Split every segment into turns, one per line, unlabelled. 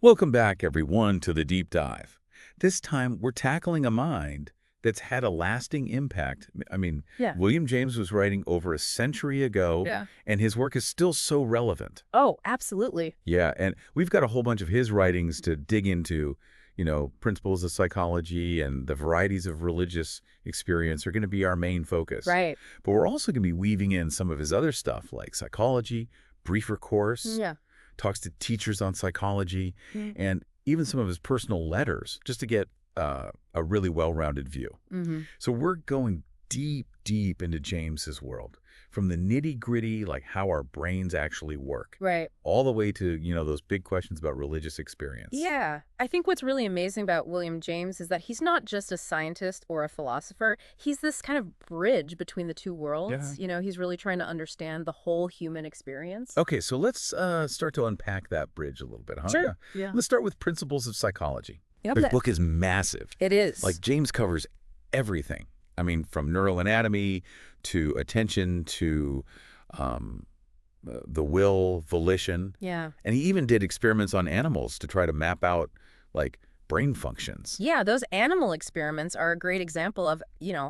Welcome back, everyone, to the Deep Dive. This time, we're tackling a mind that's had a lasting impact. I mean,
Yeah.
William James was writing over a century ago,
Yeah.
and his work is still so relevant.
Oh, absolutely.
Yeah, and we've got a whole bunch of his writings to dig into. Principles of psychology and the varieties of religious experience are going to be our main focus.
Right.
But we're also going to be weaving in some of his other stuff, like psychology, briefer course,
Yeah.
talks to teachers on psychology,
Mm.
and even some of his personal letters, just to get a really well-rounded view.
Mm-hmm.
So we're going deep, deep into James's world, from the nitty-gritty, like how our brains actually work,
Right.
all the way to, those big questions about religious experience.
Yeah. I think what's really amazing about William James is that he's not just a scientist or a philosopher. He's this kind of bridge between the two worlds.
Yeah.
He's really trying to understand the whole human experience.
Okay, so let's start to unpack that bridge a little bit, huh?
Sure.
Yeah.
Yeah.
Let's start with Principles of Psychology.
Yep.
This book is massive.
It is.
Like, James covers everything. I mean, from neural anatomy to attention to the will, volition.
Yeah.
And he even did experiments on animals to try to map out, like, brain functions.
Yeah, those animal experiments are a great example of,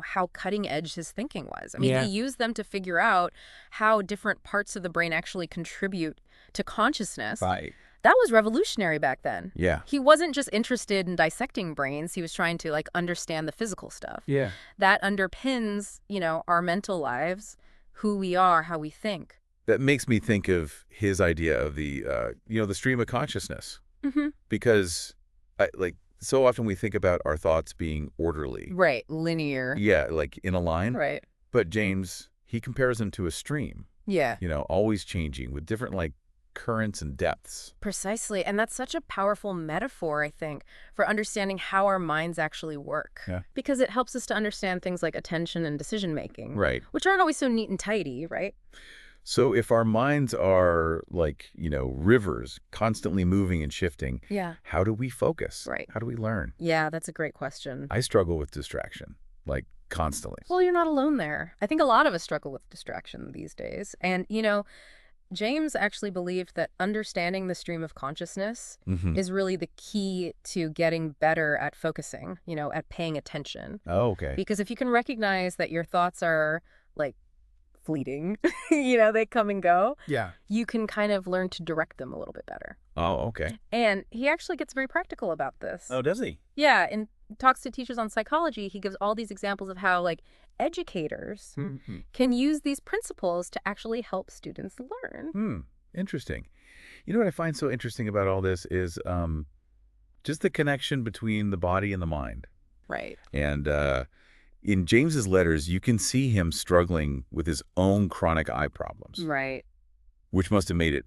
how cutting edge his thinking was. I mean,
Yeah.
he used them to figure out how different parts of the brain actually contribute to consciousness.
Right.
That was revolutionary back then.
Yeah.
He wasn't just interested in dissecting brains. He was trying to, understand the physical stuff.
Yeah.
That underpins, our mental lives, who we are, how we think.
That makes me think of his idea of the stream of consciousness.
Mm-hmm.
Because, so often we think about our thoughts being orderly.
Right. Linear.
Yeah, like in a line.
Right.
But James, he compares them to a stream,
Yeah.
always changing with different, currents and depths.
Precisely. And that's such a powerful metaphor, I think, for understanding how our minds actually work.
Yeah.
Because it helps us to understand things like attention and decision-making.
Right.
Which aren't always so neat and tidy, right?
So if our minds are rivers, constantly moving and shifting,
Yeah.
how do we focus?
Right.
How do we learn?
Yeah, that's a great question.
I struggle with distraction, constantly.
Well, you're not alone there. I think a lot of us struggle with distraction these days. And, James actually believed that understanding the stream of consciousness is really the key to getting better at focusing, at paying attention.
Oh, okay.
Because if you can recognize that your thoughts are, fleeting, they come and go,
Yeah.
you can kind of learn to direct them a little bit better.
Oh, okay.
And he actually gets very practical about this.
Oh, does he?
Yeah, in talks to teachers on psychology, he gives all these examples of how, educators can use these principles to actually help students learn.
Interesting. You know what I find so interesting about all this is just the connection between the body and the mind.
Right.
And in James's letters, you can see him struggling with his own chronic eye problems,
Right.
which must have made it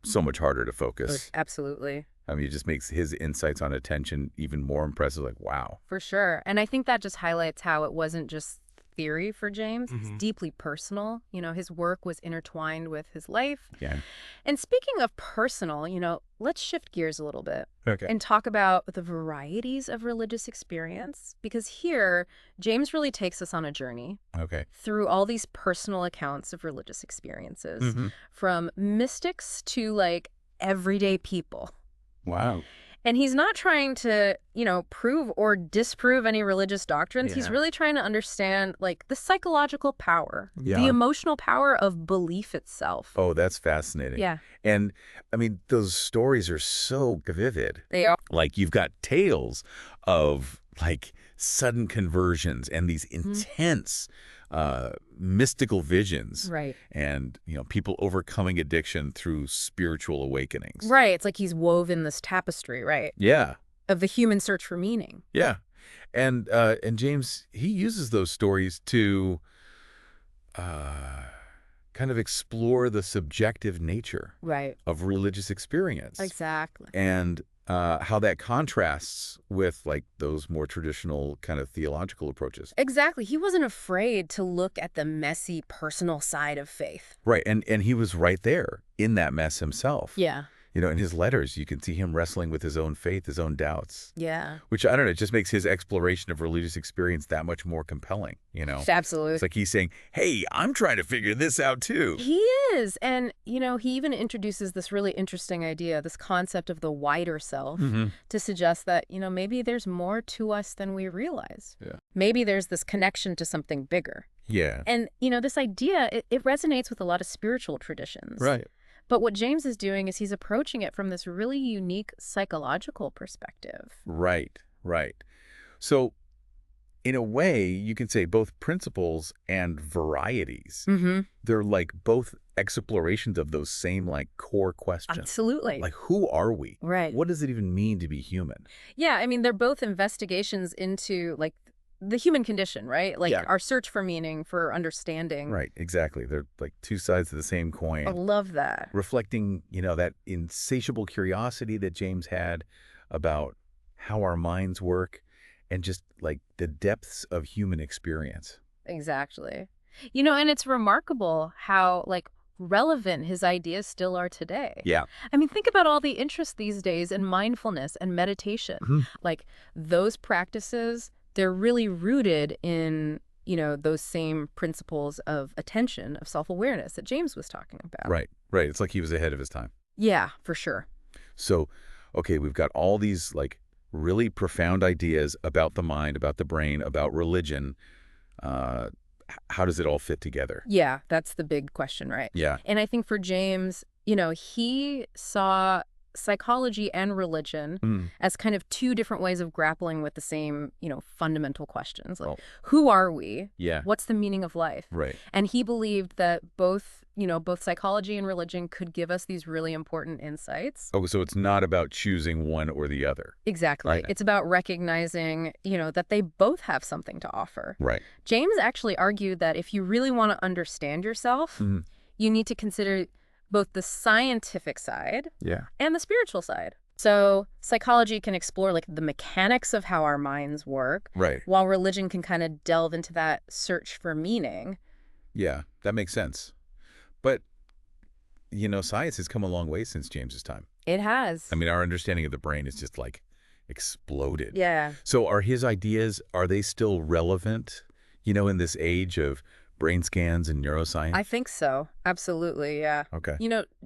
so much harder to focus.
Absolutely.
I mean, it just makes his insights on attention even more impressive. Wow.
For sure. And I think that just highlights how it wasn't just theory for James. It's
Mhm.
deeply personal. His work was intertwined with his life.
Yeah.
And speaking of personal, let's shift gears a little bit
Okay.
and talk about the varieties of religious experience. Because here, James really takes us on a journey
Okay.
through all these personal accounts of religious experiences,
Mhm.
from mystics to everyday people.
Wow.
And he's not trying to, prove or disprove any religious doctrines. He's
Yeah.
really trying to understand, the psychological power,
Yeah.
the emotional power of belief itself.
Oh, that's fascinating.
Yeah,
And I mean, those stories are so vivid.
they are.
You've got tales of sudden conversions and these intense mystical visions.
Right.
And, people overcoming addiction through spiritual awakenings.
Right. It's like he's woven this tapestry, right,
Yeah.
of the human search for meaning.
Yeah. And James, he uses those stories to kind of explore the subjective nature
Right.
of religious experience.
Exactly.
And how that contrasts with those more traditional kind of theological approaches.
Exactly. He wasn't afraid to look at the messy personal side of faith.
Right. And he was right there in that mess himself.
Yeah.
In his letters, you can see him wrestling with his own faith, his own doubts,
Yeah.
which, I don't know, it just makes his exploration of religious experience that much more compelling.
Absolutely.
It's like he's saying, hey, I'm trying to figure this out too.
He is. And, he even introduces this really interesting idea, this concept of the wider self, to suggest that, maybe there's more to us than we realize.
Yeah.
Maybe there's this connection to something bigger.
Yeah.
And, this idea, it resonates with a lot of spiritual traditions.
Right.
But what James is doing is he's approaching it from this really unique psychological perspective.
Right. Right. So, in a way, you can say both principles and varieties. They're like both explorations of those same core questions.
Absolutely.
Like, who are we?
Right.
What does it even mean to be human?
Yeah, I mean, they're both investigations into, the human condition, right? Our search for meaning, for understanding.
Right, exactly. They're like two sides of the same coin.
I love that.
Reflecting, that insatiable curiosity that James had about how our minds work and just the depths of human experience.
Exactly. And it's remarkable how, relevant his ideas still are today.
Yeah.
I mean, think about all the interest these days in mindfulness and meditation. Those practices, they're really rooted in, those same principles of attention, of self-awareness that James was talking about.
Right, right. It's like he was ahead of his time.
Yeah, for sure.
So, okay, we've got all these really profound ideas about the mind, about the brain, about religion. How does it all fit together?
Yeah, that's the big question, right?
Yeah.
And I think for James, he saw psychology and religion as kind of two different ways of grappling with the same, fundamental questions. Who are we?
Yeah.
What's the meaning of life?
Right.
And he believed that both psychology and religion could give us these really important insights.
Oh, so it's not about choosing one or the other.
Exactly.
Right.
It's about recognizing, that they both have something to offer.
Right.
James actually argued that if you really want to understand yourself, you need to consider both the scientific side and the spiritual side. So psychology can explore the mechanics of how our minds work,
right,
while religion can kind of delve into that search for meaning.
Yeah, that makes sense. But, science has come a long way since James's time.
It has.
I mean, our understanding of the brain is just exploded.
Yeah.
So are his ideas, are they still relevant, in this age of brain scans and neuroscience?
I think so. Absolutely, yeah.
Okay.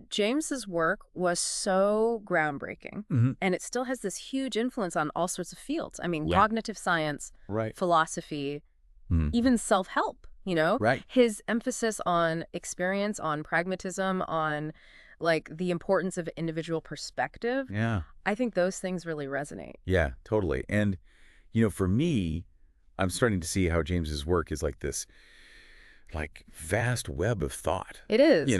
James's work was so groundbreaking, and it still has this huge influence on all sorts of fields. I mean, cognitive science,
right,
philosophy, even self-help,
Right.
His emphasis on experience, on pragmatism, on the importance of individual perspective.
Yeah.
I think those things really resonate.
Yeah, totally. And, for me, I'm starting to see how James's work is this vast web of thought.
It is.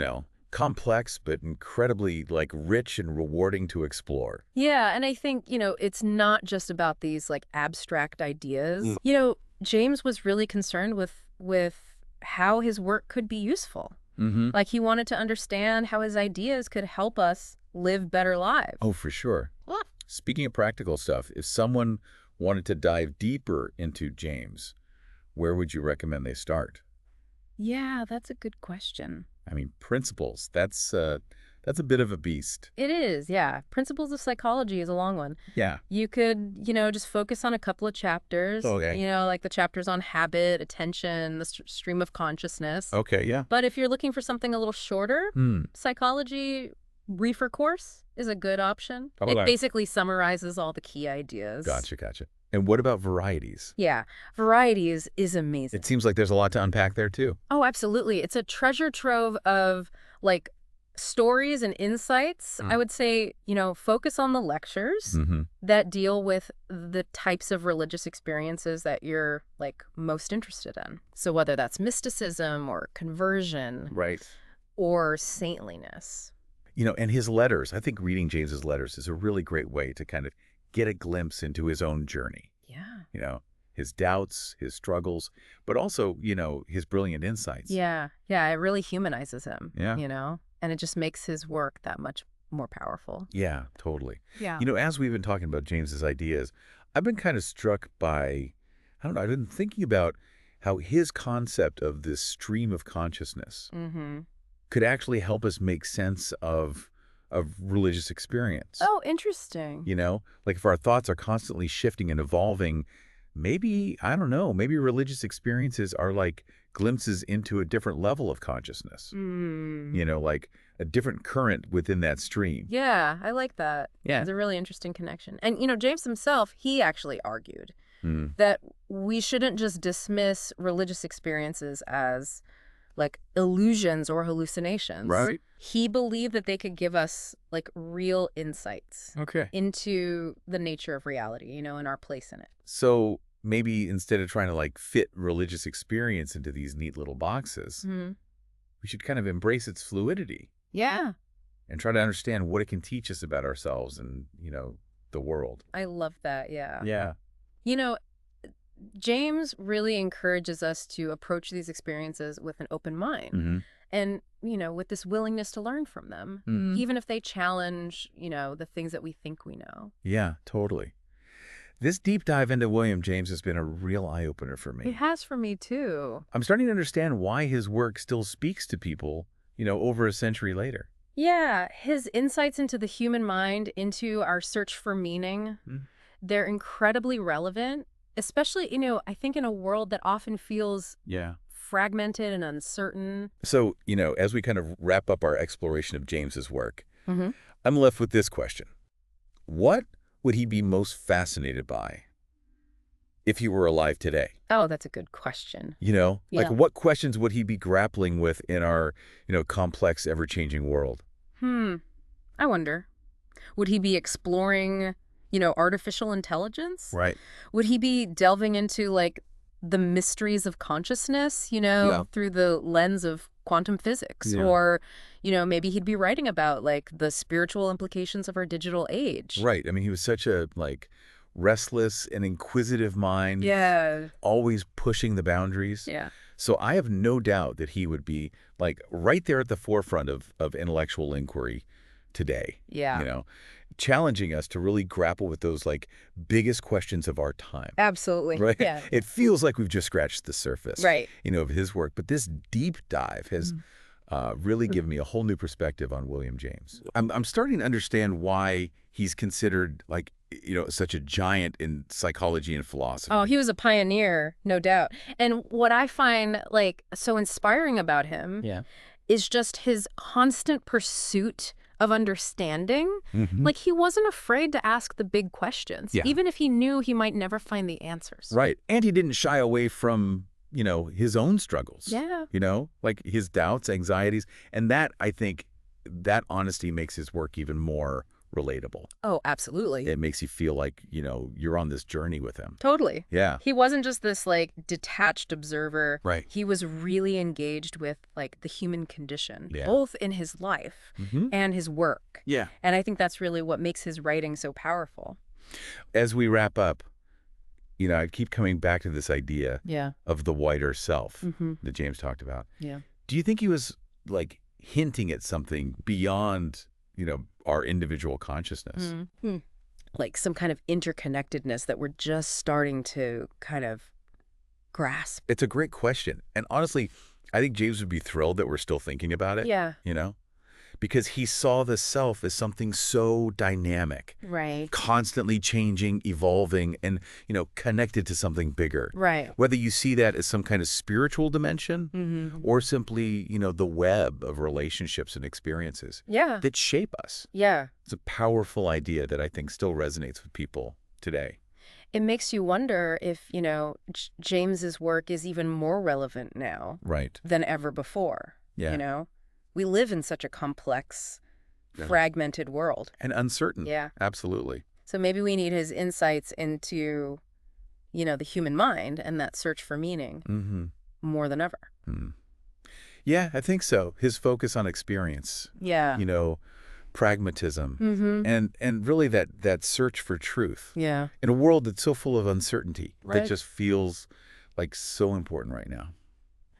Complex, but incredibly rich and rewarding to explore.
Yeah, and I think, it's not just about these abstract ideas. James was really concerned with how his work could be useful. He wanted to understand how his ideas could help us live better lives.
Oh, for sure. Speaking of practical stuff, if someone wanted to dive deeper into James, where would you recommend they start?
Yeah, that's a good question.
I mean, principles, that's a bit of a beast.
It is, yeah. Principles of Psychology is a long one.
Yeah.
You could, just focus on a couple of chapters.
Okay.
The chapters on habit, attention, the stream of consciousness.
Okay, yeah.
But if you're looking for something a little shorter, Psychology Reefer Course is a good option.
Oh,
it basically summarizes all the key ideas.
Gotcha. And what about Varieties?
Yeah, Varieties is amazing.
It seems like there's a lot to unpack there, too.
Oh, absolutely. It's a treasure trove of, stories and insights. I would say, focus on the lectures that deal with the types of religious experiences that you're, most interested in. So whether that's mysticism or conversion.
Right.
Or saintliness.
And his letters, I think reading James's letters is a really great way to kind of get a glimpse into his own journey.
Yeah.
His doubts, his struggles, but also, his brilliant insights.
Yeah. Yeah, it really humanizes him.
Yeah.
And it just makes his work that much more powerful.
Yeah, totally.
Yeah.
As we've been talking about James's ideas, I've been kind of struck by, I don't know, I've been thinking about how his concept of this stream of consciousness could actually help us make sense of of religious experience.
Oh, interesting.
You know, like if our thoughts are constantly shifting and evolving, maybe, I don't know, maybe religious experiences are like glimpses into a different level of consciousness. You know, like a different current within that stream.
Yeah, I like that.
Yeah.
It's a really interesting connection. And, James himself, he actually argued
Mm.
that we shouldn't just dismiss religious experiences as like illusions or hallucinations.
Right.
He believed that they could give us like real insights
Okay.
into the nature of reality, and our place in it.
So maybe instead of trying to like fit religious experience into these neat little boxes, we should kind of embrace its fluidity.
Yeah.
And try to understand what it can teach us about ourselves and, the world.
I love that. Yeah.
Yeah.
James really encourages us to approach these experiences with an open mind and, with this willingness to learn from them, even if they challenge, the things that we think we know.
Yeah, totally. This deep dive into William James has been a real eye-opener for me.
It has for me, too.
I'm starting to understand why his work still speaks to people, over a century later.
Yeah, his insights into the human mind, into our search for meaning, they're incredibly relevant, especially, I think in a world that often feels fragmented and uncertain.
So, as we kind of wrap up our exploration of James's work, I'm left with this question. What would he be most fascinated by if he were alive today?
Oh, that's a good question.
Like what questions would he be grappling with in our, complex, ever-changing world?
I wonder. Would he be exploring, artificial intelligence?
Right.
Would he be delving into, like, the mysteries of consciousness, through the lens of quantum physics?
Yeah.
Or, maybe he'd be writing about, like, the spiritual implications of our digital age.
Right. I mean, he was such a, restless and inquisitive mind.
Yeah.
Always pushing the boundaries.
Yeah.
So I have no doubt that he would be, right there at the forefront of intellectual inquiry today.
Yeah.
Challenging us to really grapple with those, biggest questions of our time.
Absolutely.
Right?
Yeah.
It feels like we've just scratched the surface,
Right.
of his work. But this deep dive has really given me a whole new perspective on William James. I'm starting to understand why he's considered, such a giant in psychology and philosophy.
Oh, he was a pioneer, no doubt. And what I find, so inspiring about him is just his constant pursuit of understanding. He wasn't afraid to ask the big questions, even if he knew he might never find the answers.
Right. And he didn't shy away from, his own struggles.
Yeah.
His doubts, anxieties. And that, I think, that honesty makes his work even more relatable.
Oh, absolutely.
It makes you feel like, you're on this journey with him.
Totally.
Yeah.
He wasn't just this, detached observer.
Right.
He was really engaged with, the human condition,
Yeah.
both in his life and his work.
Yeah.
And I think that's really what makes his writing so powerful.
As we wrap up, I keep coming back to this idea
Yeah.
of the wider self that James talked about.
Yeah.
Do you think he was, hinting at something beyond, our individual consciousness?
Like some kind of interconnectedness that we're just starting to kind of grasp.
It's a great question. And honestly, I think James would be thrilled that we're still thinking about it.
Yeah.
Because he saw the self as something so dynamic,
Right.
constantly changing, evolving, and, connected to something bigger.
Right.
Whether you see that as some kind of spiritual dimension or simply, the web of relationships and experiences
Yeah.
that shape us.
Yeah.
It's a powerful idea that I think still resonates with people today.
It makes you wonder if, James's work is even more relevant now
Right.
than ever before.
Yeah.
We live in such a complex, fragmented world.
And uncertain.
Yeah.
Absolutely.
So maybe we need his insights into, the human mind and that search for meaning more than ever.
Yeah, I think so. His focus on experience.
Yeah.
Pragmatism, and really that search for truth.
Yeah.
In a world that's so full of uncertainty,
Right.
that just feels like so important right now.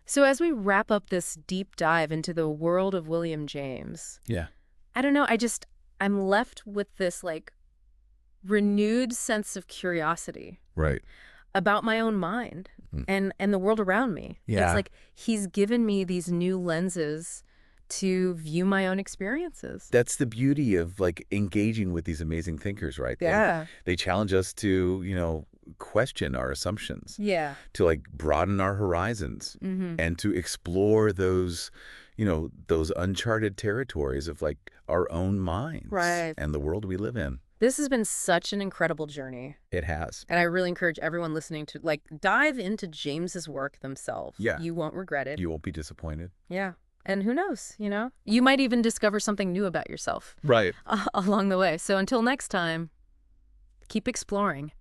So as we wrap up this deep dive into the world of William James,
Yeah.
I don't know, I'm left with this renewed sense of curiosity
Right.
about my own mind and the world around me.
Yeah.
It's like he's given me these new lenses to view my own experiences.
That's the beauty of like engaging with these amazing thinkers, right?
Yeah.
They challenge us to, question our assumptions,
Yeah.
to like broaden our horizons and to explore those uncharted territories of like our own minds
Right.
and the world we live in.
This has been such an incredible journey.
It has.
And I really encourage everyone listening to like dive into James's work themselves.
Yeah.
You won't regret it.
You won't be disappointed.
Yeah. And who knows, You might even discover something new about yourself.
Right.
Along the way. So until next time, keep exploring.